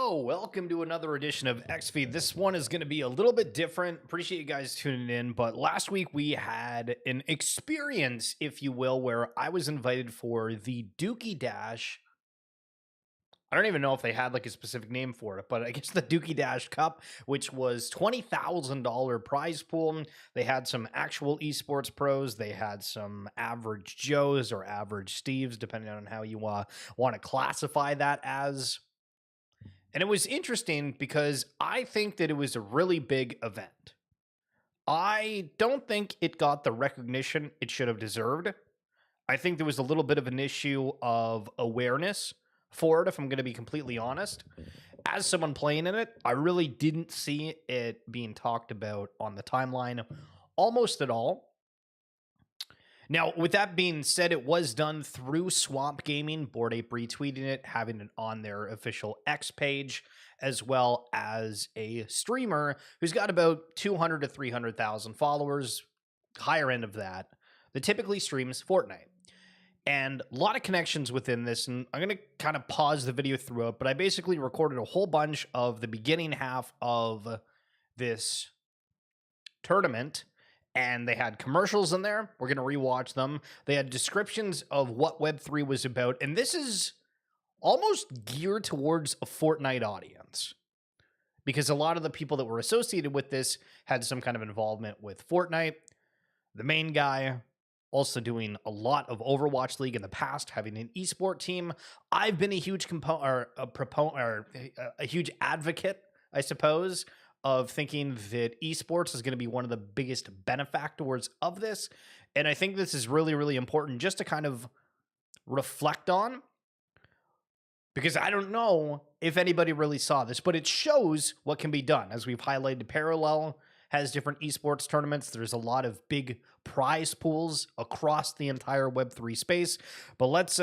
Hello, welcome to another edition of XFeed. This one is going to be a little bit different. Appreciate you guys tuning in. But last week we had an experience, if you will, where I was invited for the Dookie Dash. I don't even know if they had like a specific name for it, but I guess the Dookie Dash Cup, which was $20,000 prize pool. They had some actual esports pros. They had some average Joes or average Steves, depending on how you want to classify that as. And it was interesting because I think that it was a really big event. I don't think it got the recognition it should have deserved. I think there was a little bit of an issue of awareness for it, if I'm going to be completely honest. As someone playing in it, I really didn't see it being talked about on the timeline almost at all. Now, with that being said, it was done through Swamp Gaming, Bored Ape retweeting it, having it on their official X page, as well as a streamer who's got about 200 to 300,000 followers, higher end of that typically streams Fortnite. And a lot of connections within this, and I'm going to kind of pause the video throughout, but I basically recorded a whole bunch of the beginning half of this tournament, and they had commercials in there. We're going to rewatch them. They had descriptions of what Web3 was about, and this is almost geared towards a Fortnite audience, because a lot of the people that were associated with this had some kind of involvement with Fortnite. The main guy also doing a lot of Overwatch League in the past, having an esport team. I've been a huge a huge advocate, I suppose, of thinking that esports is going to be one of the biggest benefactors of this. And I think this is really, really important just to kind of reflect on, because I don't know if anybody really saw this, but it shows what can be done. As we've highlighted, Parallel has different esports tournaments. There's a lot of big prize pools across the entire Web3 space. But let's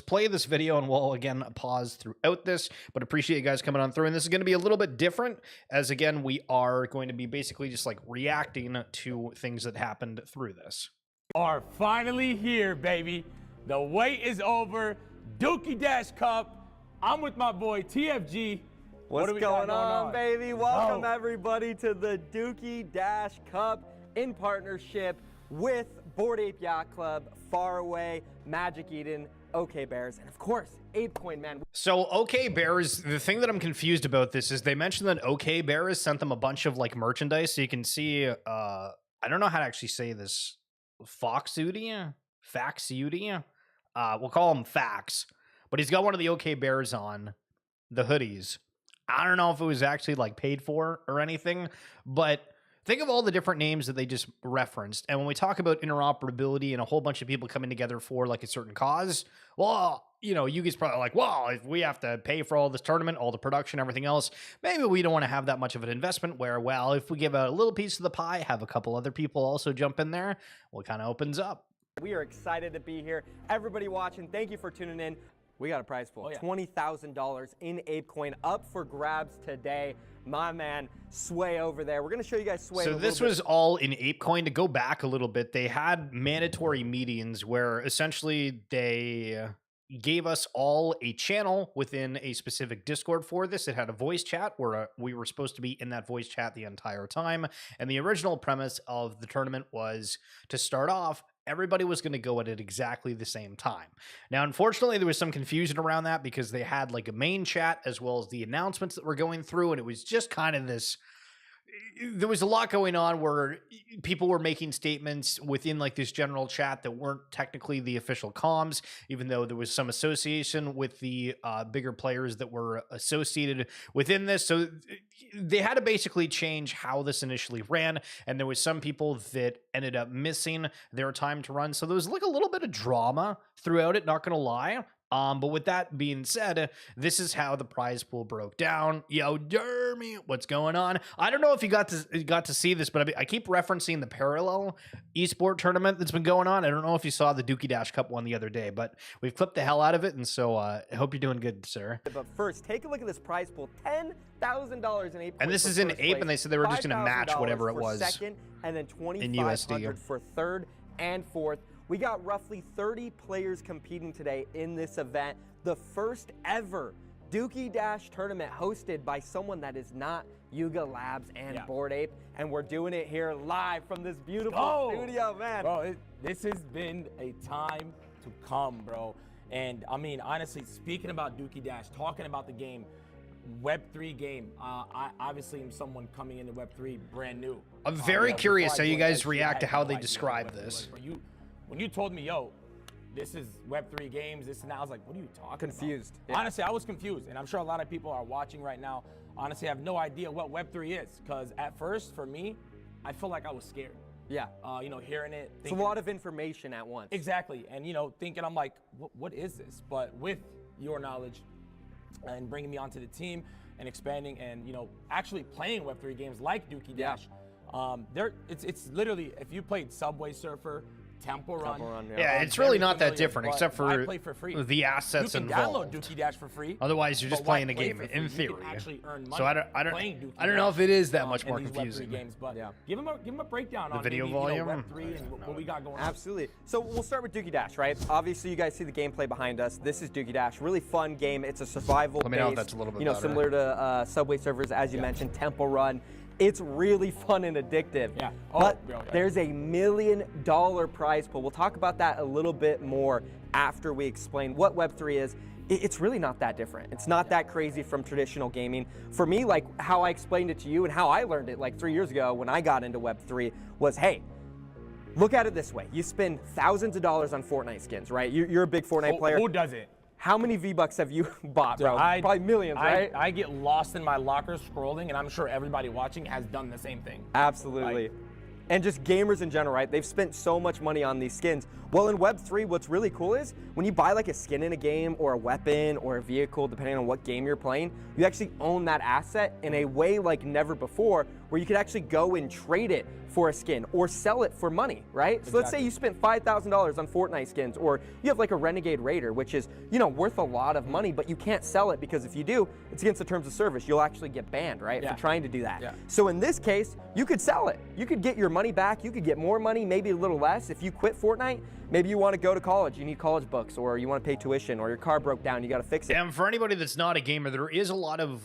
play this video, and we'll again pause throughout this. But appreciate you guys coming on through. And this is going to be a little bit different, as again we are going to be basically just like reacting to things that happened through this. Are finally here, baby. The wait is over. Dookie Dash Cup. I'm with my boy TFG. What's going on, baby? Welcome everybody to the Dookie Dash Cup in partnership with Bored Ape Yacht Club, Faraway, Magic Eden, OK Bears, and of course, ApeCoin, man. So OK Bears, the thing that I'm confused about this is they mentioned that OK Bears sent them a bunch of like merchandise. So you can see, I don't know how to actually say this, Faxudia? We'll call him Fax, but he's got one of the OK Bears on, the hoodies. I don't know if it was actually like paid for or anything, but think of all the different names that they just referenced. And when we talk about interoperability and a whole bunch of people coming together for like a certain cause, well, you know, you guys probably like, well, if we have to pay for all this tournament, all the production, everything else, maybe we don't want to have that much of an investment where, well, if we give a little piece of the pie, have a couple other people also jump in there, well, it kind of opens up. We are excited to be here. Everybody watching, thank you for tuning in. We got a prize pool, $20,000 in ApeCoin up for grabs today. My man, Sway over there. We're going to show you guys Sway. So this was all in ApeCoin. To go back a little bit, they had mandatory meetings where essentially they gave us all a channel within a specific Discord for this. It had a voice chat where we were supposed to be in that voice chat the entire time. And the original premise of the tournament was to start off, everybody was going to go at it exactly the same time. Now, unfortunately, there was some confusion around that because they had like a main chat as well as the announcements that were going through. And it was just kind of this, there was a lot going on where people were making statements within like this general chat that weren't technically the official comms, even though there was some association with the bigger players that were associated within this. So they had to basically change how this initially ran. And there was some people that ended up missing their time to run. So there was like a little bit of drama throughout it, not going to lie. But with that being said, this is how the prize pool broke down. Yo, Jeremy, what's going on? I don't know if you got to see this, but I keep referencing the Parallel esport tournament that's been going on. I don't know if you saw the Dookie Dash Cup one the other day, but we've clipped the hell out of it, and so I hope you're doing good, sir. But first, take a look at this prize pool, $10,000 in Ape. And this is in Ape, and they said they were just going to match whatever it was second, and then $2,500 for third and fourth. We got roughly 30 players competing today in this event, the first ever Dookie Dash tournament hosted by someone that is not Yuga Labs and Bored Ape, and we're doing it here live from this beautiful studio, man. Bro, this has been a time to come, bro. And I mean, honestly, speaking about Dookie Dash, talking about the game, Web3 game. I obviously am someone coming into Web3 brand new. I'm very curious how you guys react to how they describe this. When you told me, yo, this is Web3 games, this and that, I was like, what are you talking Confused. about? Yeah. Honestly, I was confused, and I'm sure a lot of people are watching right now. Honestly, have no idea what Web3 is, because at first, for me, I feel like I was scared. Yeah. You know, hearing it. It's a lot of information at once. Exactly, and you know, thinking I'm like, what is this? But with your knowledge and bringing me onto the team and expanding and, you know, actually playing Web3 games like Dookie Dash, it's literally, if you played Subway Surfer, Temple Run. Yeah, it's really not that different, but except I for play for free. the assets you can involved. download Dookie Dash for free. Otherwise, you're just but why playing a play game for free? in You theory. can actually earn money So I playing Dookie don't know if it is that much in more these Web3 confusing. games, but give him a breakdown on video maybe, volume? you know, Web3 and what we got going on. Absolutely. So we'll start with Dookie Dash, right? Obviously, you guys see the gameplay behind us. This is Dookie Dash. Really fun game. It's a survival Let me know if that's a little bit better. similar to Subway Surfers, as you mentioned, Temple Run. It's really fun and addictive. Yeah. But bro, there's a $1 million prize pool. We'll talk about that a little bit more after we explain what Web3 is. It's really not that different. It's not that crazy from traditional gaming. For me, like how I explained it to you and how I learned it like 3 years ago when I got into Web3 was, hey, look at it this way. You spend thousands of dollars on Fortnite skins, right? You're a big Fortnite player. Who doesn't? How many V-Bucks have you bought, bro? Probably millions, right? I get lost in my locker scrolling, and I'm sure everybody watching has done the same thing. Absolutely. And just gamers in general, right? They've spent so much money on these skins. Well, in Web3, what's really cool is when you buy like a skin in a game or a weapon or a vehicle, depending on what game you're playing, you actually own that asset in a way like never before, where you could actually go and trade it for a skin or sell it for money, right? Exactly. So let's say you spent $5,000 on Fortnite skins, or you have like a Renegade Raider, which is, you know, worth a lot of money, but you can't sell it because if you do, it's against the terms of service. You'll actually get banned, right? For trying to do that. Yeah. So in this case, you could sell it. You could get your money back. You could get more money, maybe a little less. If you quit Fortnite, maybe you want to go to college, you need college books, or you want to pay tuition, or your car broke down, you got to fix it. And for anybody that's not a gamer, there is a lot of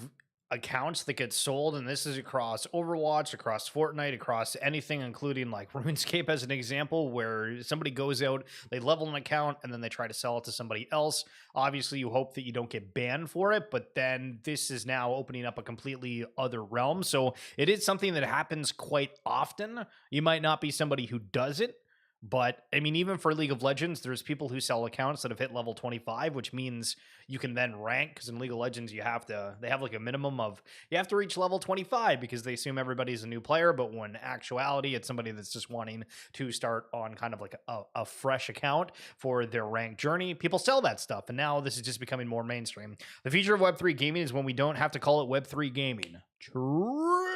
accounts that get sold, and this is across Overwatch, across Fortnite, across anything, including like RuneScape as an example, where somebody goes out, they level an account, and then they try to sell it to somebody else. Obviously, you hope that you don't get banned for it, but then this is now opening up a completely other realm. So it is something that happens quite often. You might not be somebody who does it, but I mean, even for League of Legends, there's people who sell accounts that have hit level 25, which means you can then rank, because in League of Legends, they have like a minimum of, you have to reach level 25 because they assume everybody's a new player. But when actuality, it's somebody that's just wanting to start on kind of like a fresh account for their rank journey. People sell that stuff. And now this is just becoming more mainstream. The future of Web3 gaming is when we don't have to call it Web3 gaming. True.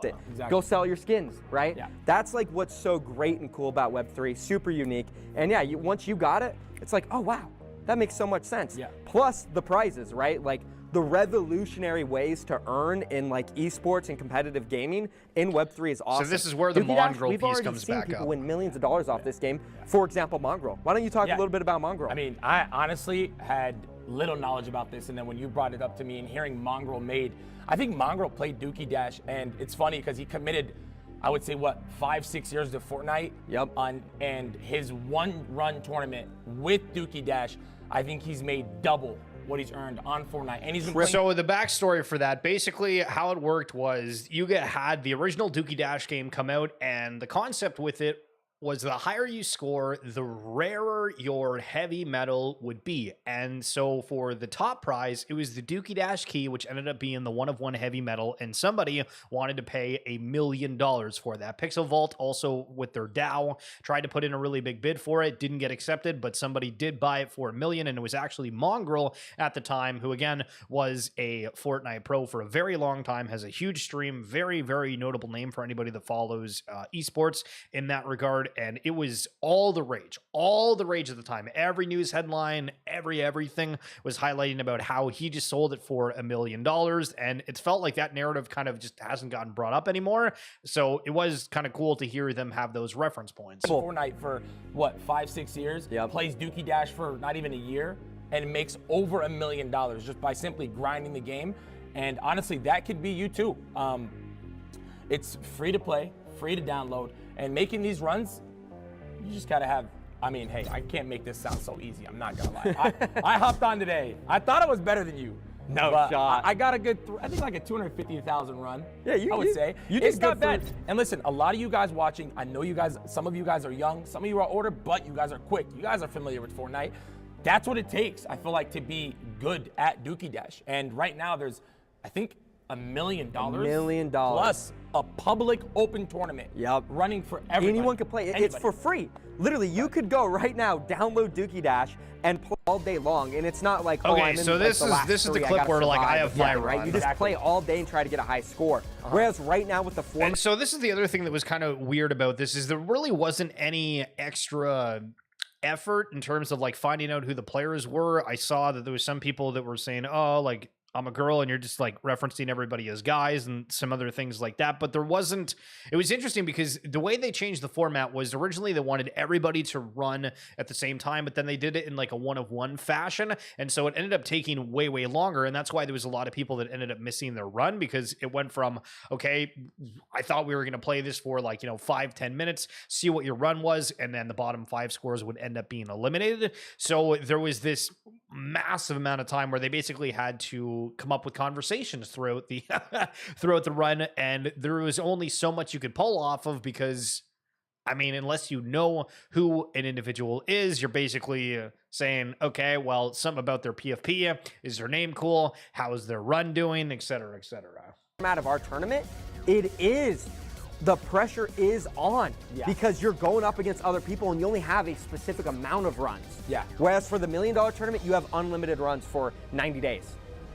Exactly. Go sell your skins, right? Yeah. That's like what's so great and cool about Web3, super unique. And yeah, once you got it, it's like, oh wow, that makes so much sense. Yeah. Plus the prizes, right? Like the revolutionary ways to earn in like esports and competitive gaming in Web3 is awesome. So this is where the Mongrel piece comes back up. We've already seen people win millions of dollars off this game. For example, Mongrel. Why don't you talk a little bit about Mongrel? I mean, I honestly had little knowledge about this, and then when you brought it up to me and hearing Mongrel made, I think Mongrel played Dookie Dash, and it's funny because he committed, I would say, what, 5-6 years to Fortnite? Yep. And his one run tournament with Dookie Dash, I think he's made double what he's earned on Fortnite. And he's been playing. So the backstory for that, basically how it worked was Yuga had the original Dookie Dash game come out, and the concept with it was the higher you score, the rarer your heavy metal would be. And so for the top prize, it was the Dookie Dash key, which ended up being the 1-of-1 heavy metal, and somebody wanted to pay $1 million for that. Pixel Vault also, with their DAO, tried to put in a really big bid for it, didn't get accepted, but somebody did buy it for $1 million, and it was actually Mongrel at the time, who again was a Fortnite pro for a very long time, has a huge stream, very, very notable name for anybody that follows esports in that regard. And it was all the rage at the time. Every news headline, everything was highlighting about how he just sold it for $1 million. And it's felt like that narrative kind of just hasn't gotten brought up anymore. So it was kind of cool to hear them have those reference points. Fortnite for what, 5-6 years? Yep. Plays Dookie Dash for not even a year. and makes over $1 million just by simply grinding the game. And honestly, that could be you too. It's free to play, free to download, and making these runs, you just gotta have, I mean, hey, I can't make this sound so easy, I'm not gonna lie. I hopped on today. I thought I was better than you. No but shot. I got a good, I think like a 250,000 run. Yeah, I would say. You did it's not good bad. for- And listen, a lot of you guys watching, I know you guys, some of you guys are young, some of you are older, but you guys are quick. You guys are familiar with Fortnite. That's what it takes, I feel like, to be good at Dookie Dash. And right now there's, I think, $1 million. $1 million. Plus a public open tournament. Yep. Running for everybody. Anyone could play. It's Anybody. for free. Literally, you could go right now, download Dookie Dash, and play all day long. And it's not like, Okay, I'm in, so like, this the is- last this is the three, clip gotta where, like, I survive. have my right? run. You just Exactly. play all day and try to get a high score. Whereas right now with the format, And so this is the other thing that was kind of weird about this is there really wasn't any extra effort in terms of like finding out who the players were. I saw that there was some people that were saying, oh, like I'm a girl, and you're just like referencing everybody as guys and some other things like that. But there wasn't, it was interesting because the way they changed the format was originally they wanted everybody to run at the same time, but then they did it in like a 1-of-1 fashion. And so it ended up taking way, way longer. And that's why there was a lot of people that ended up missing their run because it went from, okay, I thought we were going to play this for like, 5-10 minutes, see what your run was. And then the bottom 5 scores would end up being eliminated. So there was this massive amount of time where they basically had to come up with conversations throughout the throughout the run, and there was only so much you could pull off of because I mean, unless you know who an individual is, you're basically saying, okay, well, something about their PFP, is their name cool, how is their run doing, et cetera, et cetera. format of our tournament, the pressure is on because you're going up against other people and you only have a specific amount of runs. Yeah. Whereas for the $1 million tournament, you have unlimited runs for 90 days.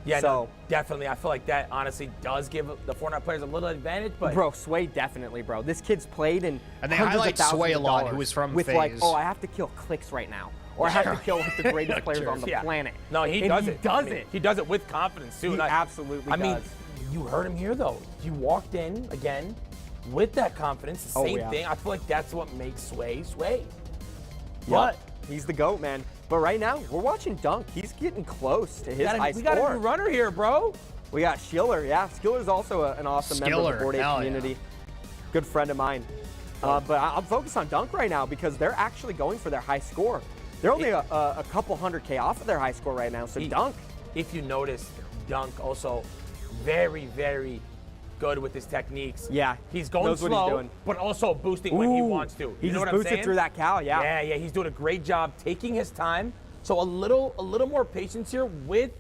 Yeah, so, no, definitely. I feel like that honestly does give the Fortnite players a little advantage, but bro, Sway definitely, bro. This kid's played in And they hundreds highlight of thousands Sway a of lot, dollars who was from with like, FaZe. oh, I have to kill clicks right now, or I have to kill like the greatest players on the Yeah. planet. No, he And does he it. Does I mean, it. He does it with confidence too. He And absolutely I mean, does. you heard him here though. You walked in again with that confidence. The same yeah. thing. I feel like that's what makes Sway Sway. Yep. But He's the GOAT, man. But right now, we're watching Dunk. He's getting close to his high we score. got a new runner here, bro. We got Schiller, yeah. Schiller's also an awesome member of the Skiller, Board 8 hell yeah. community. Good friend of mine. But I'm focused on Dunk right now because they're actually going for their high score. They're only a couple 100K off of their high score right now, so Dunk. If you notice, Dunk also very, very good with his techniques. Yeah, He's going knows what he's slow, doing. but also boosting when he Ooh, wants to. He You know just what I'm boosted saying? through that cow, yeah. Yeah, he's doing a great job taking his time. So a little more patience here with.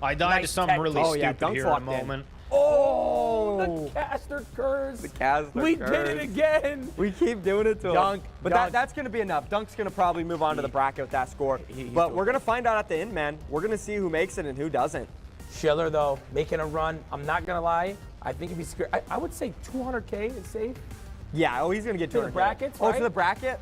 I died to Nice something tech. really Oh, yeah, stupid Dunk's here in a locked in. moment. Oh, the caster curse. The Casler We did curse. it again. We keep doing it to Dunk, him. But Dunk. that's going to be enough. Dunk's going to probably move on to the bracket with that score. he's But doing we're going to find out at the end, man. We're going to see who makes it and who doesn't. Schiller though, making a run. I'm not gonna lie. I think if he's scared, I would say 200K is safe. Yeah, oh, he's going to get To the 200K. brackets, Oh, right? to the bracket?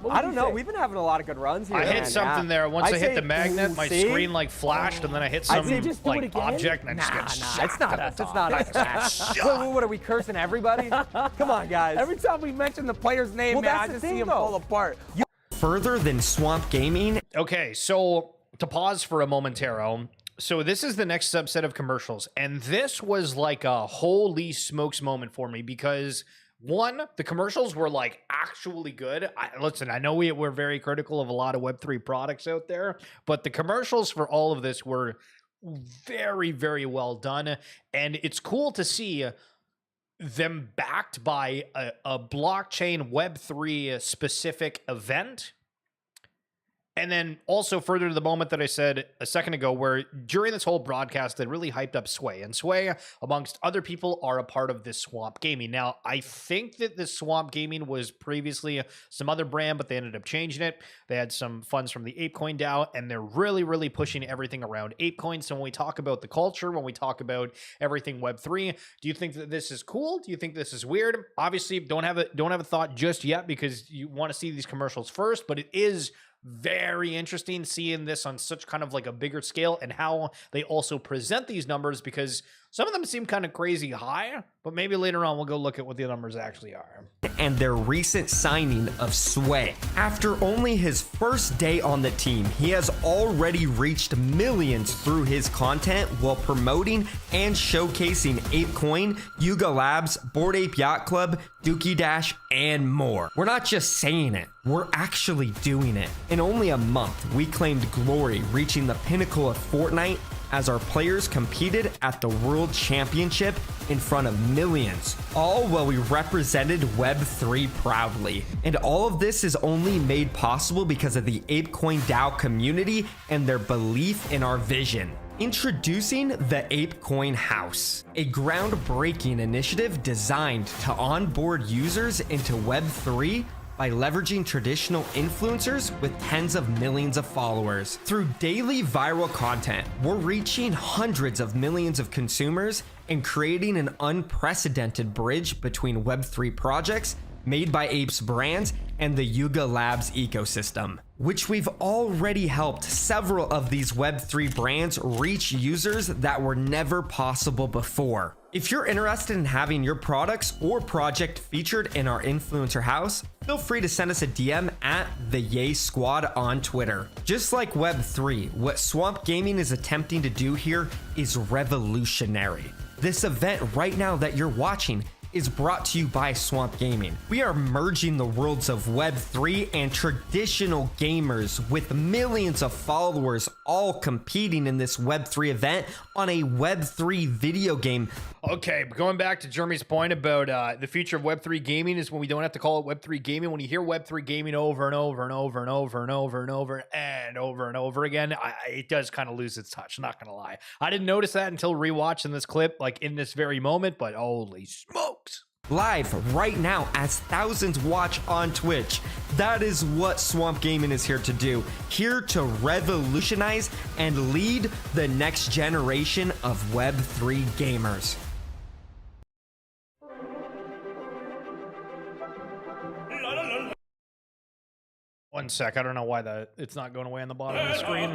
What would I don't you know. say? We've been having a lot of good runs here. I hit man. something Yeah. there. Once I I'd hit say- the magnet, my see? screen like flashed, and then I hit I'd some say just do it like again? object, and I just got Nah, shot. it's not us. It's not us. What are we cursing everybody? Come on, guys. Every time we mention the player's name, Well, man, that's I the just thing, see him though. fall apart. Further than Swamp Gaming. Okay, so to pause for a momentaro. So this is the next subset of commercials, and this was like a holy smokes moment for me because one, the commercials were like actually good. Listen, I know we're very critical of a lot of Web3 products out there, but the commercials for all of this were very, very well done, and it's cool to see them backed by a blockchain Web3 specific event. And then also further to the moment that I said a second ago, where during this whole broadcast, they really hyped up Sway. And Sway, amongst other people, are a part of this Swamp Gaming. Now, I think that this Swamp Gaming was previously some other brand, but they ended up changing it. They had some funds from the ApeCoin DAO, and they're really, really pushing everything around ApeCoin. So when we talk about the culture, when we talk about everything Web3, do you think that this is cool? Do you think this is weird? Obviously, don't have a thought just yet because you want to see these commercials first, but it is very interesting seeing this on such kind of like a bigger scale and how they also present these numbers because Some of them seem kind of crazy high, but maybe later on we'll go look at what the numbers actually are. And their recent signing of Sway. After only his first day on the team, he has already reached millions through his content while promoting and showcasing ApeCoin, Yuga Labs, Bored Ape Yacht Club, Dookie Dash, and more. We're not just saying it, we're actually doing it. In only a month, we claimed glory, reaching the pinnacle of Fortnite as our players competed at the World Championship in front of millions, all while we represented Web3 proudly. And all of this is only made possible because of the ApeCoin DAO community and their belief in our vision. Introducing the ApeCoin House, a groundbreaking initiative designed to onboard users into Web3 by leveraging traditional influencers with tens of millions of followers. Through daily viral content, we're reaching hundreds of millions of consumers and creating an unprecedented bridge between Web3 projects made by Apes brands and the Yuga Labs ecosystem, which we've already helped several of these Web3 brands reach users that were never possible before. If you're interested in having your products or project featured in our influencer house, feel free to send us a DM at the Yay Squad on Twitter. Just like Web3, what Swamp Gaming is attempting to do here is revolutionary. This event right now that you're watching is brought to you by Swamp Gaming. We are merging the worlds of Web3 and traditional gamers with millions of followers all competing in this Web3 event on a Web3 video game. Okay, going back to Jeremy's point about the future of Web3 gaming is when we don't have to call it Web3 gaming. When you hear Web3 gaming over and over and over and over and over and over and over and over again, it does kind of lose its touch, not gonna lie. I didn't notice that until rewatching this clip, like in this very moment, but holy smokes. Live right now as thousands watch on Twitch. That is what Swamp Gaming is here to do. Here to revolutionize and lead the next generation of Web3 gamers. One sec, I don't know why it's not going away on the bottom of the screen.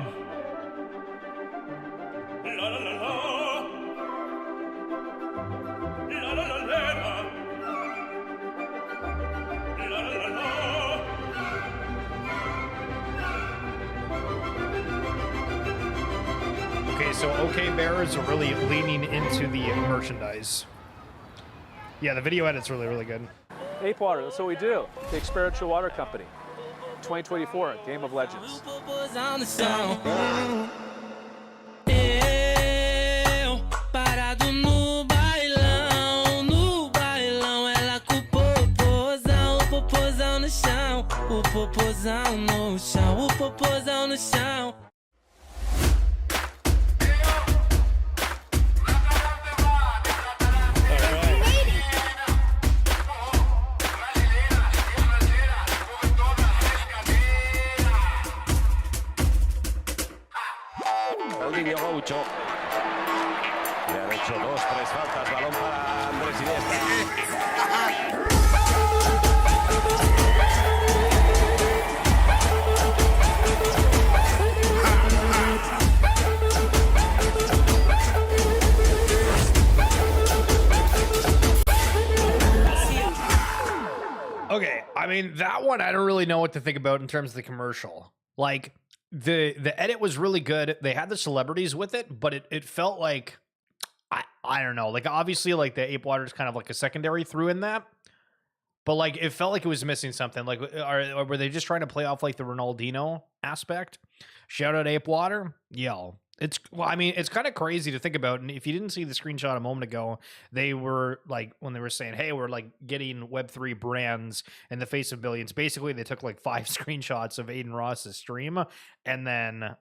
Okay, so OK Bears are really leaning into the merchandise. Yeah, the video edit's really, really good. Ape Water, that's what we do. The Experiential Water Company. 2024, Game of Legends. Parado no bailão, ela com o popozão no chão, o popozão no chão, o popozão no chão. Gaucho. Le han hecho 2, 3 faltas. Balón para Andrés Iniesta. Okay, I mean, that one I don't really know what to think about in terms of the commercial. Like, the edit was really good. They had the celebrities with it, but it felt like, I don't know. Like, obviously, like, the Ape Water is kind of like a secondary through in that. But, like, it felt like it was missing something. Like, or were they just trying to play off, like, the Ronaldinho aspect? Shout out Ape Water. Yo. Well, I mean, it's kind of crazy to think about. And if you didn't see the screenshot a moment ago, they were like, when they were saying, hey, we're like getting Web3 brands in the face of billions. Basically, they took like 5 screenshots of Aiden Ross's stream. And then,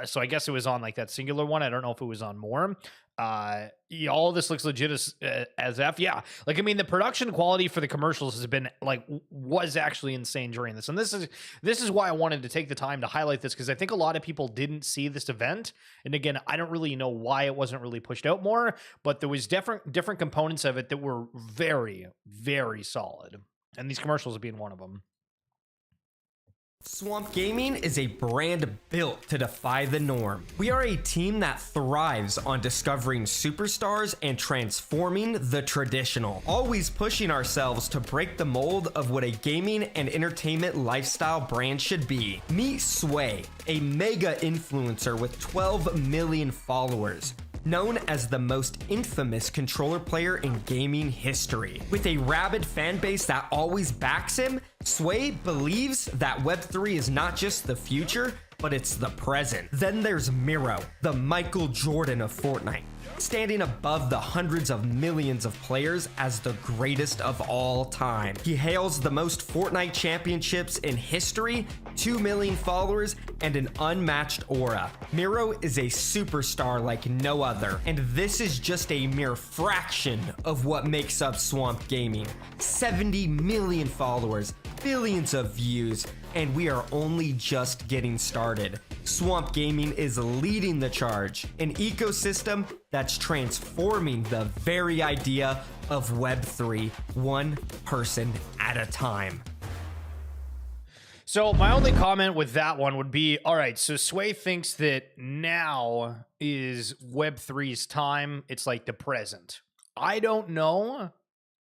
so I guess it was on like that singular one. I don't know if it was on more. Yeah, all of this looks legit as F. Yeah. Like, I mean, the production quality for the commercials has been like, was actually insane during this. And this is why I wanted to take the time to highlight this, because I think a lot of people didn't see this event. And again, I don't really know why it wasn't really pushed out more, but there was different components of it that were very, very solid. And these commercials being one of them. Swamp Gaming is a brand built to defy the norm. We are a team that thrives on discovering superstars and transforming the traditional, always pushing ourselves to break the mold of what a gaming and entertainment lifestyle brand should be. Meet Sway, a mega influencer with 12 million followers. Known as the most infamous controller player in gaming history. With a rabid fan base that always backs him, Sway believes that Web3 is not just the future, but it's the present. Then there's Miro, the Michael Jordan of Fortnite, standing above the hundreds of millions of players as the greatest of all time. He hails the most Fortnite championships in history, 2 million followers, and an unmatched aura. Miro is a superstar like no other, and this is just a mere fraction of what makes up Swamp Gaming. 70 million followers, billions of views, and we are only just getting started. Swamp Gaming is leading the charge, an ecosystem that's transforming the very idea of Web3, one person at a time. So my only comment with that one would be, all right, so Sway thinks that now is Web3's time. It's like the present. I don't know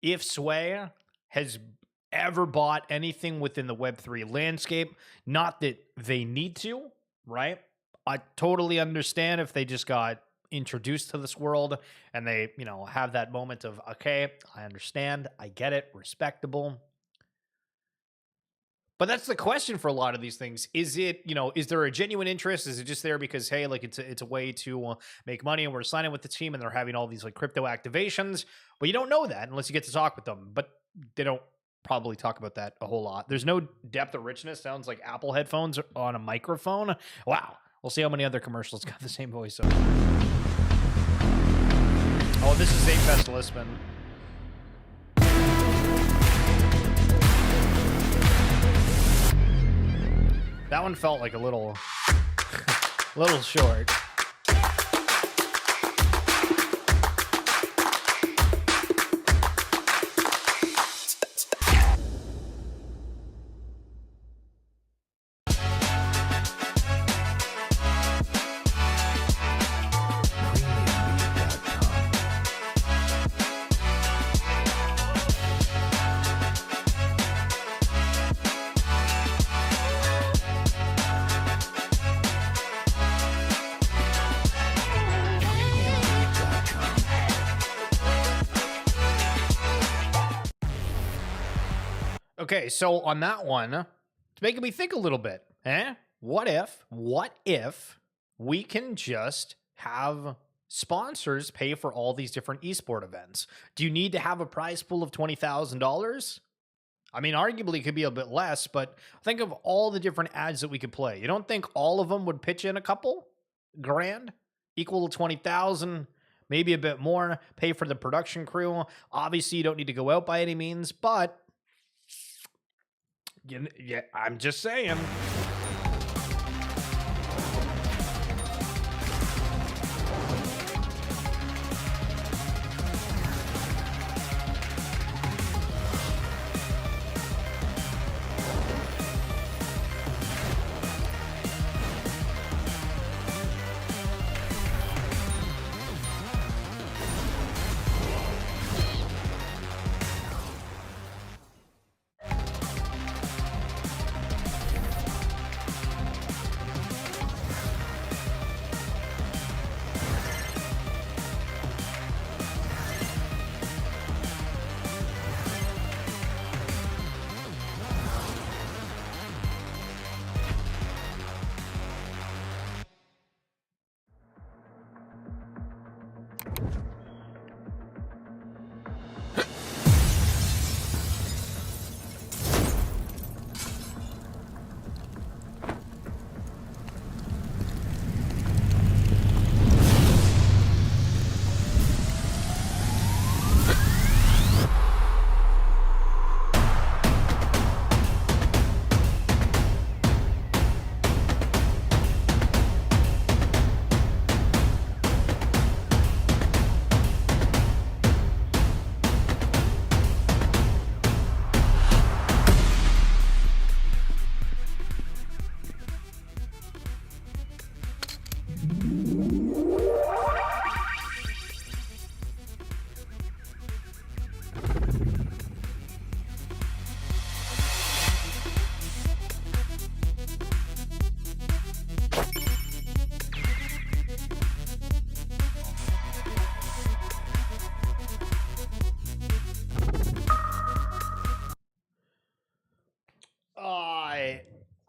if Sway has ever bought anything within the Web3 landscape. Not that they need to, right? I totally understand if they just got introduced to this world and they, have that moment of, okay, I understand, I get it, respectable. But that's the question for a lot of these things. Is it, is there a genuine interest? Is it just there because, hey, like it's a way to make money and we're signing with the team and they're having all these like crypto activations? But you don't know that unless you get to talk with them. But they don't probably talk about that a whole lot. There's no depth or richness. Sounds like Apple headphones on a microphone. Wow. We'll see how many other commercials got the same voice. Oh, this is Apefest Listman. That one felt like a little short. Okay, so on that one, it's making me think a little bit. What if we can just have sponsors pay for all these different esport events? Do you need to have a prize pool of $20,000? I mean, arguably it could be a bit less, but think of all the different ads that we could play. You don't think all of them would pitch in a couple grand, equal to 20,000, maybe a bit more, pay for the production crew? Obviously, you don't need to go out by any means, but yeah, I'm just saying.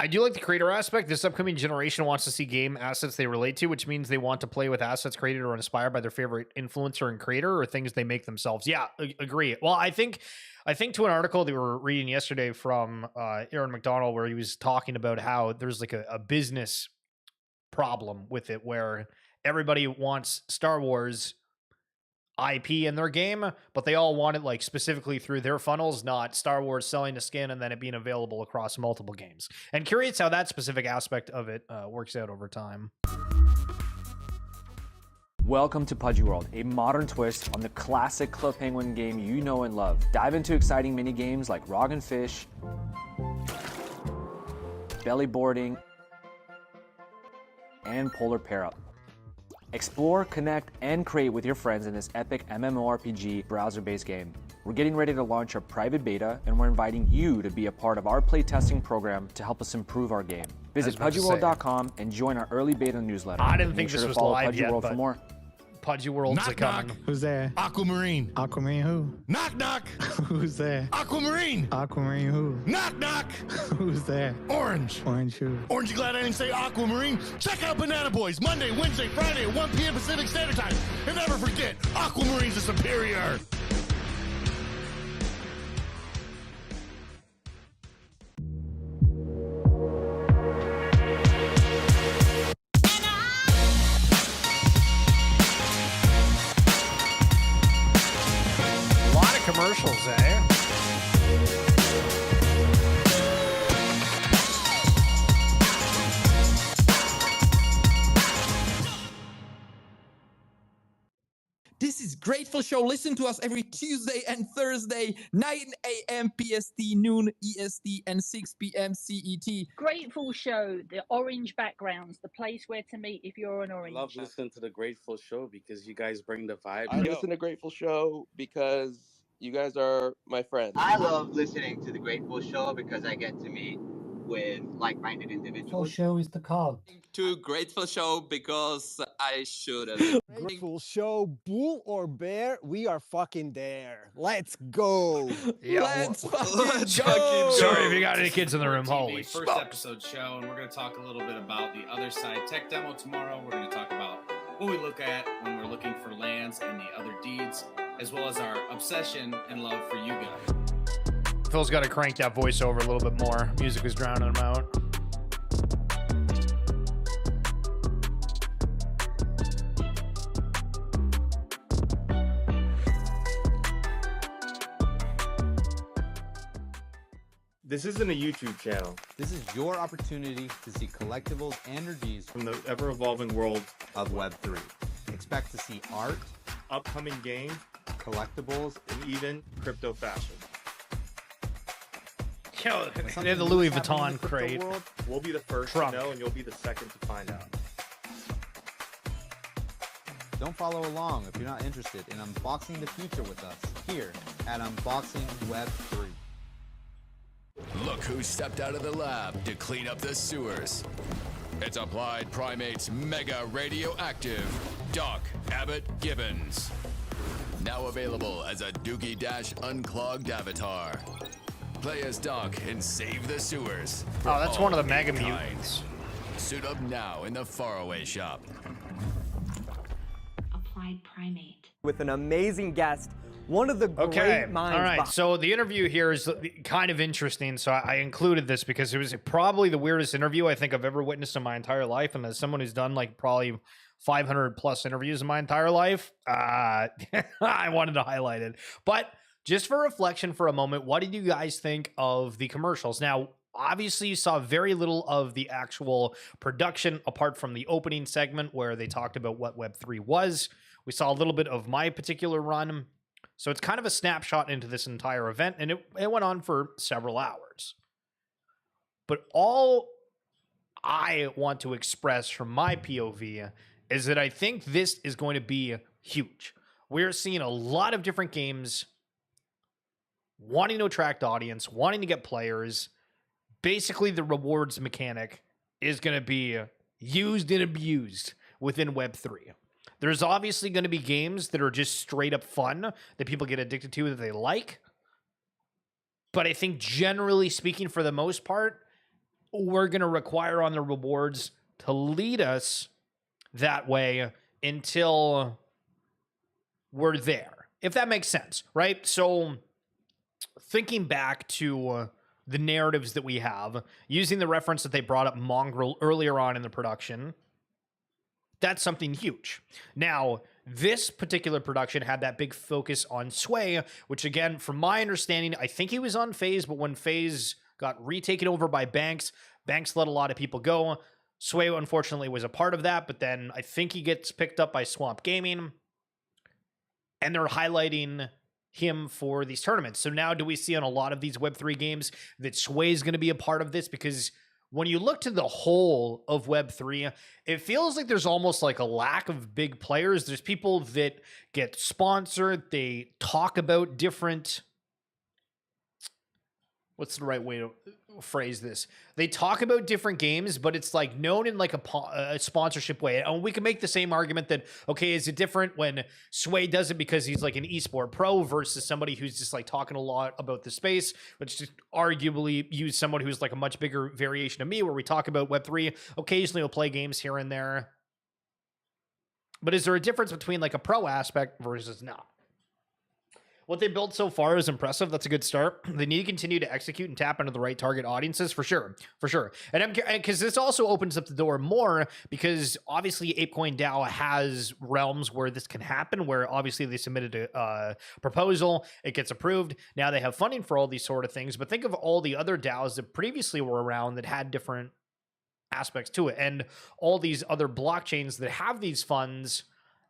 I do like the creator aspect. This upcoming generation wants to see game assets they relate to, which means they want to play with assets created or inspired by their favorite influencer and creator or things they make themselves. Yeah, agree. Well, I think to an article they were reading yesterday from Aaron McDonald where he was talking about how there's like a business problem with it where everybody wants Star Wars IP in their game, but they all want it like specifically through their funnels, not Star Wars selling a skin and then it being available across multiple games. And curious how that specific aspect of it works out over time. Welcome to Pudgy World, a modern twist on the classic Club Penguin game you know and love. Dive into exciting mini games like Rog and Fish, Belly Boarding, and Polar Pair Up. Explore, connect, and create with your friends in this epic MMORPG browser-based game. We're getting ready to launch a private beta, and we're inviting you to be a part of our playtesting program to help us improve our game. Visit pudgyworld.com and join our early beta newsletter. I didn't think this was live Pudgy yet, World but for more. Pudgy World's Knock, coming. knock. Who's there? Aquamarine. Aquamarine who? Knock, knock. Who's there? Aquamarine. Aquamarine who? Knock, knock. Who's there? Orange. Orange who? Orange, you glad I didn't say Aquamarine? Check out Banana Boys Monday, Wednesday, Friday at 1 p.m. Pacific Standard Time. And never forget, Aquamarine's a superior. A lot of commercials, eh? This is Grateful Show. Listen to us every Tuesday and Thursday, 9 a.m. PST, noon EST, and 6 p.m. CET. Grateful Show, the orange backgrounds, the place where to meet if you're an orange. I love listening to the Grateful Show because you guys bring the vibe. I listen to Grateful Show because you guys are my friends. I love listening to the Grateful Show because I get to meet with like-minded individuals. Show is the cog. To Grateful Show because I should have. Grateful Show, bull or bear, we are fucking there. Let's go. Yeah, Let's well, fucking go. sorry if you got any kids in the room. Holy first smokes. episode show, and we're going to talk a little bit about the other side tech demo tomorrow. We're going to talk about what we look at when we're looking for lands and the other deeds, as well as our obsession and love for you guys. Phil's got to crank that voiceover a little bit more. Music was drowning him out. This isn't a YouTube channel. This is your opportunity to see collectibles and energies From the ever-evolving world of Web3. Expect to see art, upcoming games, collectibles, and even crypto fashion. Yo, they have the Louis Vuitton crate. World, we'll be the first Trump. to know, and you'll be the second to find out. Don't follow along if you're not interested in unboxing the future with us here at Unboxing Web3. Look who stepped out of the lab to clean up the sewers. It's Applied Primate's mega radioactive Doc Abbott Gibbons. Now available as a Dookie Dash unclogged avatar. Play as Doc and save the sewers. Oh, that's one of the mega mutants. Suit up now in the Faraway shop. Applied Primate. With an amazing guest, one of the great minds. All right. So the interview here is kind of interesting. So I included this because it was probably the weirdest interview I think I've ever witnessed in my entire life. And as someone who's done like probably 500 plus interviews in my entire life, I wanted to highlight it. But just for reflection for a moment, what did you guys think of the commercials? Now, obviously, you saw very little of the actual production apart from the opening segment where they talked about what Web3 was. We saw a little bit of my particular run. So it's kind of a snapshot into this entire event, and it went on for several hours. But all I want to express from my POV is that I think this is going to be huge. We're seeing a lot of different games wanting to attract audience, wanting to get players. Basically, the rewards mechanic is going to be used and abused within Web3. There's obviously going to be games that are just straight up fun that people get addicted to that they like. But I think generally speaking, for the most part, we're going to require on the rewards to lead us that way until we're there, if that makes sense, right? So thinking back to the narratives that we have, using the reference that they brought up Mongrel earlier on in the production, that's something huge. Now, this particular production had that big focus on Sway, which again, from my understanding, I think he was on FaZe, but when FaZe got retaken over by Banks, Banks let a lot of people go. Sway, unfortunately, was a part of that, but then I think he gets picked up by Swamp Gaming, and they're highlighting him for these tournaments. So now do we see on a lot of these Web3 games that Sway is going to be a part of this? Because when you look to the whole of Web3, it feels like there's almost like a lack of big players. There's people that get sponsored. They talk about different... What's the right way to phrase this? They talk about different games, but it's like known in like a sponsorship way. And we can make the same argument that, okay, is it different when Sway does it because he's like an esport pro versus somebody who's just like talking a lot about the space, which just arguably use someone who's like a much bigger variation of me where we talk about Web3. Occasionally we'll play games here and there. But is there a difference between like a pro aspect versus not? What they built so far is impressive. That's a good start. They need to continue to execute and tap into the right target audiences for sure. And because this also opens up the door more because obviously ApeCoin DAO has realms where this can happen, where obviously they submitted a proposal, it gets approved. Now they have funding for all these sort of things. But think of all the other DAOs that previously were around that had different aspects to it, and all these other blockchains that have these funds.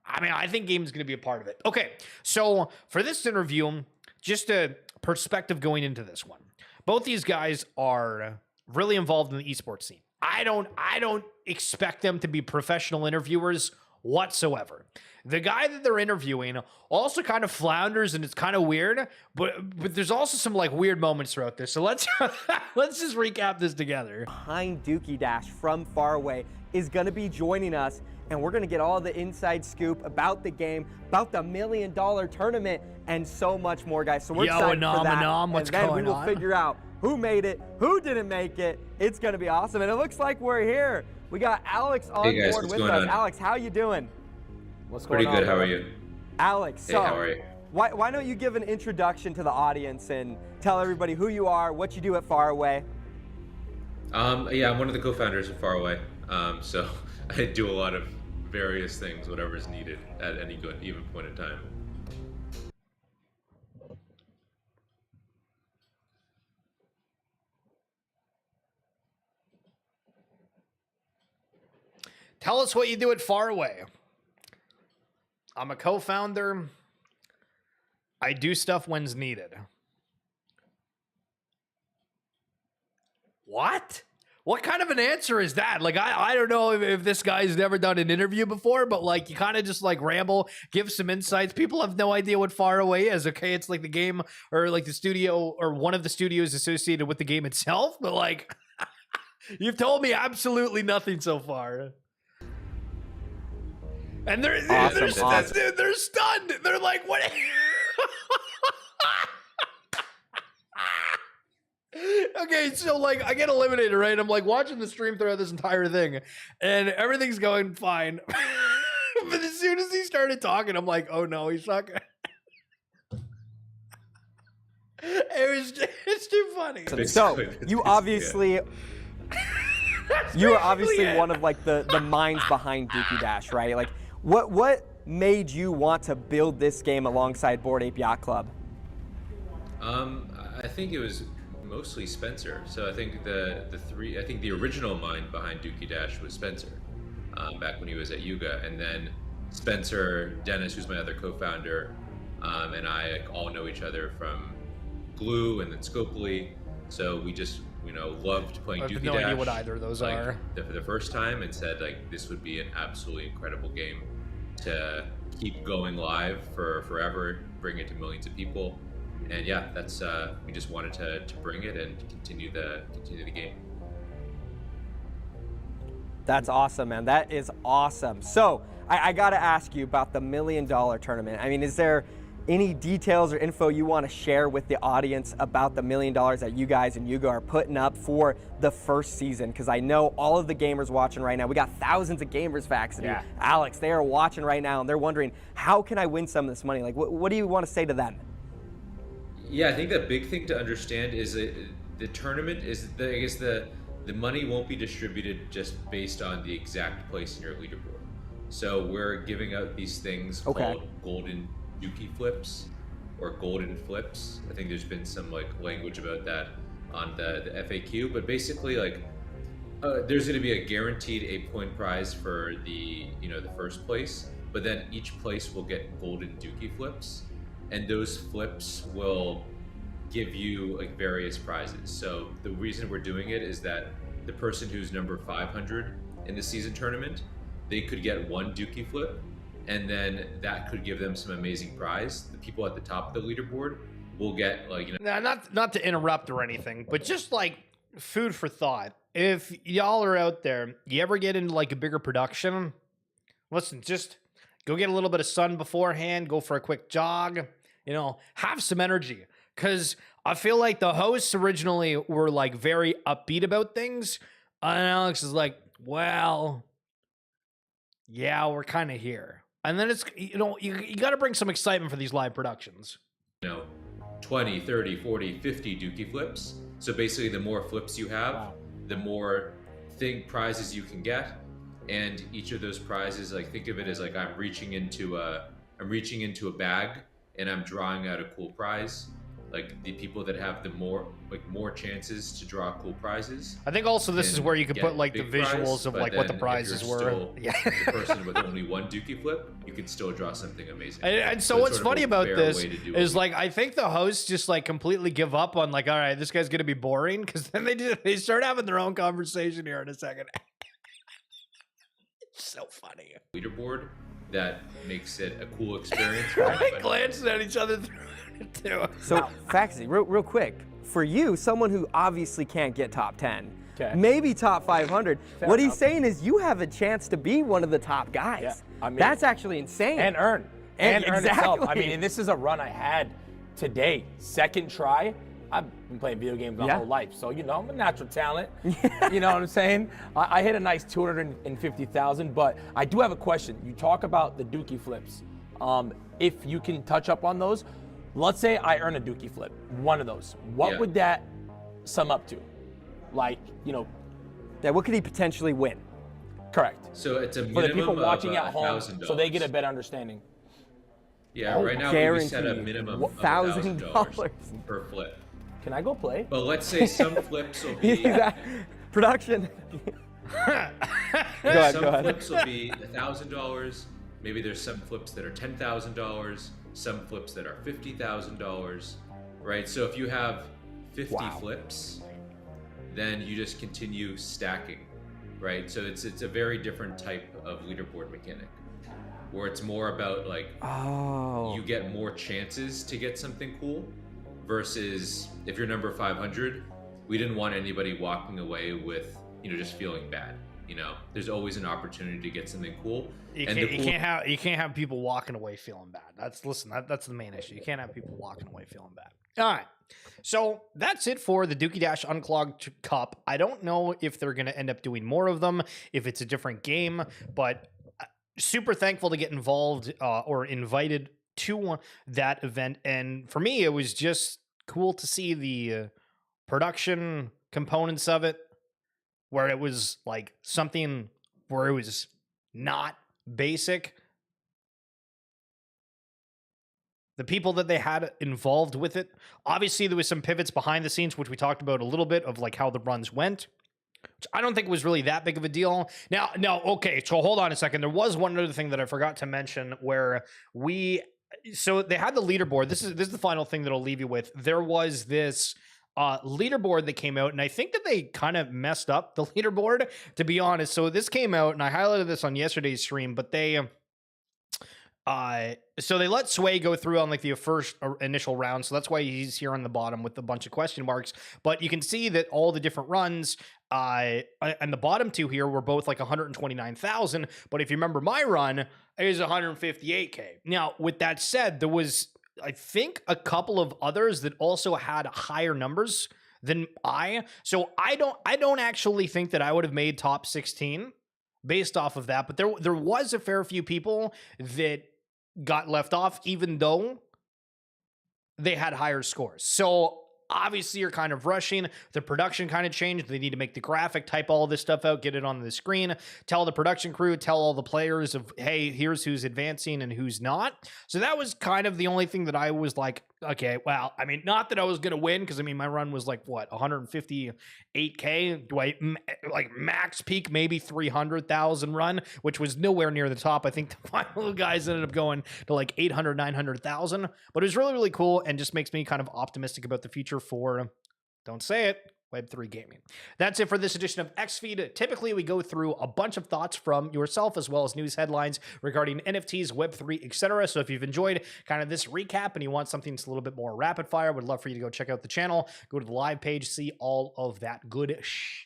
I mean, I think game's going to be a part of it. Okay, so for this interview, just a perspective going into this one. Both these guys are really involved in the esports scene. I don't expect them to be professional interviewers whatsoever. The guy that they're interviewing also kind of flounders, and it's kind of weird, but there's also some like weird moments throughout this. So let's just recap this together. Behind Dookie Dash from far away is going to be joining us, and we're going to get all the inside scoop about the game, about the $1 million tournament, and so much more, guys. So we're excited for that. What's and then going we will on? figure out who made it, who didn't make it. It's going to be awesome, and it looks like we're here. We got Alex on Hey guys, board what's with going us. on? Alex, how you doing? What's going Pretty on? good. How are you? Alex, Hey, so how are you? why don't you give an introduction to the audience and tell everybody who you are, what you do at Faraway? Yeah, I'm one of the co-founders of Faraway. So I do a lot of various things, whatever is needed at any given point in time. Tell us what you do at Faraway. I'm a co-founder. I do stuff when's needed. What? What kind of an answer is that? Like, I don't know if this guy's never done an interview before, but like, you kind of just like ramble, give some insights. People have no idea what Faraway is. Okay, it's like the game or like the studio or one of the studios associated with the game itself. But like, you've told me absolutely nothing so far. And they're stunned. They're like, what? Okay, so like I get eliminated, right? I'm like watching the stream throughout this entire thing, and everything's going fine. But as soon as he started talking, I'm like, oh no, he's not gonna. It's too funny. So you obviously you are obviously one of like the minds behind Dookie Dash, right? Like what made you want to build this game alongside Bored Ape Yacht Club? I think it was mostly Spencer. So I think the original mind behind Dookie Dash was Spencer, back when he was at Yuga, and then Spencer, Dennis, who's my other co-founder, and I all know each other from Glue and then Scopely. So we just loved playing Dookie Dash. I have no idea what either of those are. For the first time, and said like this would be an absolutely incredible game to keep going live for forever, bring it to millions of people. And yeah, that's we just wanted to bring it and continue the game. That's awesome, man. That is awesome. So I got to ask you about the $1 million tournament. I mean, is there any details or info you want to share with the audience about the $1 million that you guys and Yuga are putting up for the first season? Because I know all of the gamers watching right now, we got thousands of gamers, Vaxity. Yeah. Alex, they are watching right now and they're wondering, how can I win some of this money? Like, what do you want to say to them? Yeah, I think the big thing to understand is that the tournament is, I guess the money won't be distributed just based on the exact place in your leaderboard. So we're giving out these things called golden Dookie flips or golden flips. I think there's been some like language about that on the FAQ, but basically like there's going to be a guaranteed 8-point prize for the first place, but then each place will get golden Dookie flips, and those flips will give you like various prizes. So the reason we're doing it is that the person who's number 500 in the season tournament, they could get one Dookie flip, and then that could give them some amazing prize. The people at the top of the leaderboard will get like, Now, not to interrupt or anything, but just like food for thought. If y'all are out there, you ever get into like a bigger production, listen, just go get a little bit of sun beforehand, go for a quick jog, have some energy. Because I feel like the hosts originally were like very upbeat about things. And Alex is like, well, yeah, we're kind of here. And then it's, you got to bring some excitement for these live productions. 20, 30, 40, 50 Dookie flips. So basically the more flips you have, the more prizes you can get. And each of those prizes, like think of it as like I'm reaching into a bag and I'm drawing out a cool prize. Like the people that have the more chances to draw cool prizes. I think also this is where you could put like the visuals of like what the prizes were. Yeah. The person with only one Dookie flip, you could still draw something amazing. And so what's funny about this is like I think the hosts just like completely give up on like, all right, this guy's gonna be boring, because then they start having their own conversation here in a second. It's so funny. Leaderboard that makes it a cool experience. Glancing at each other through. So, Faxy, real quick, for you, someone who obviously can't get top 10, maybe top 500, what he's saying is you have a chance to be one of the top guys. Yeah, I mean, that's actually insane. And earn itself. I mean, and this is a run I had today, second try. I've been playing video games my whole life, so I'm a natural talent. You know what I'm saying? I hit a nice 250,000, but I do have a question. You talk about the Dookie flips. If you can touch up on those. Let's say I earn a Dookie flip, one of those. What would that sum up to? Like, what could he potentially win? Correct. So it's a minimum for the people watching of at home, $1,000. so they get a better understanding. Yeah, right now we set a minimum of $1,000 per flip. Can I go play? But let's say some flips will be production. Some flips will be $1,000. Maybe there's some flips that are $10,000. Some flips that are $50,000, right? So if you have 50 flips, then you just continue stacking, right? So it's a very different type of leaderboard mechanic, where it's more about like you get more chances to get something cool, versus if you're number 500, we didn't want anybody walking away with just feeling bad. There's always an opportunity to get something cool. You can't have people walking away feeling bad. That's the main issue. You can't have people walking away feeling bad. All right. So that's it for the Dookie Dash Unclogged Cup. I don't know if they're going to end up doing more of them, if it's a different game, but super thankful to get involved or invited to that event. And for me, it was just cool to see the production components of it, where it was like something where it was not basic. The people that they had involved with it, obviously there was some pivots behind the scenes, which we talked about a little bit of like how the runs went, which I don't think was really that big of a deal. Now, okay, so hold on a second. There was one other thing that I forgot to mention where so they had the leaderboard. This is the final thing that I'll leave you with. There was this leaderboard that came out, and I think that they kind of messed up the leaderboard, to be honest. So this came out, and I highlighted this on yesterday's stream, but they so they let Sway go through on like the first initial round, so that's why he's here on the bottom with a bunch of question marks. But you can see that all the different runs and the bottom two here were both like 129,000, but if you remember my run, it was 158k. Now with that said, there was I think a couple of others that also had higher numbers than so I don't actually think that I would have made top 16 based off of that, but there was a fair few people that got left off even though they had higher scores. So obviously you're kind of rushing. The production kind of changed. They need to make the graphic, type all this stuff out, get it on the screen, tell the production crew, tell all the players of, hey, here's who's advancing and who's not. So that was kind of the only thing that I was like, okay, well, I mean, not that I was going to win, because I mean, my run was like, what, 158K? Do I like max peak, maybe 300,000 run, which was nowhere near the top. I think the final guys ended up going to like 800, 900,000, but it was really, really cool and just makes me kind of optimistic about the future for, don't say it, Web3 gaming. That's it for this edition of XFeed. Typically, we go through a bunch of thoughts from yourself as well as news headlines regarding NFTs, Web3, etc. So if you've enjoyed kind of this recap and you want something that's a little bit more rapid fire, would love for you to go check out the channel, go to the live page, see all of that good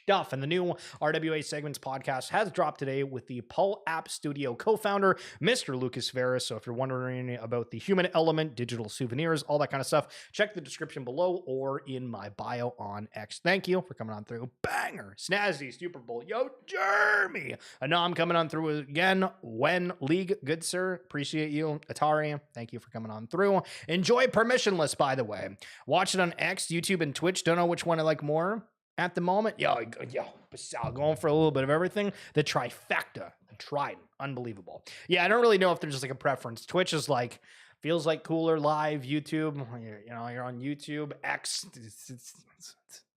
stuff. And the new RWA Segments podcast has dropped today with the Pull App Studio co-founder, Mr. Lucas Veras. So if you're wondering about the human element, digital souvenirs, all that kind of stuff, check the description below or in my bio on X. Thank you for coming on through. Banger. Snazzy, Super Bowl. Yo, Jeremy. Anam coming on through again. When League, good sir. Appreciate you. Atari, thank you for coming on through. Enjoy Permissionless, by the way. Watch it on X, YouTube, and Twitch. Don't know which one I like more at the moment. Yo, going for a little bit of everything. The trifecta. The trident. Unbelievable. Yeah, I don't really know if there's just like a preference. Twitch is like, feels like cooler. Live, YouTube. You're on YouTube. X.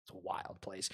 It's a wild place.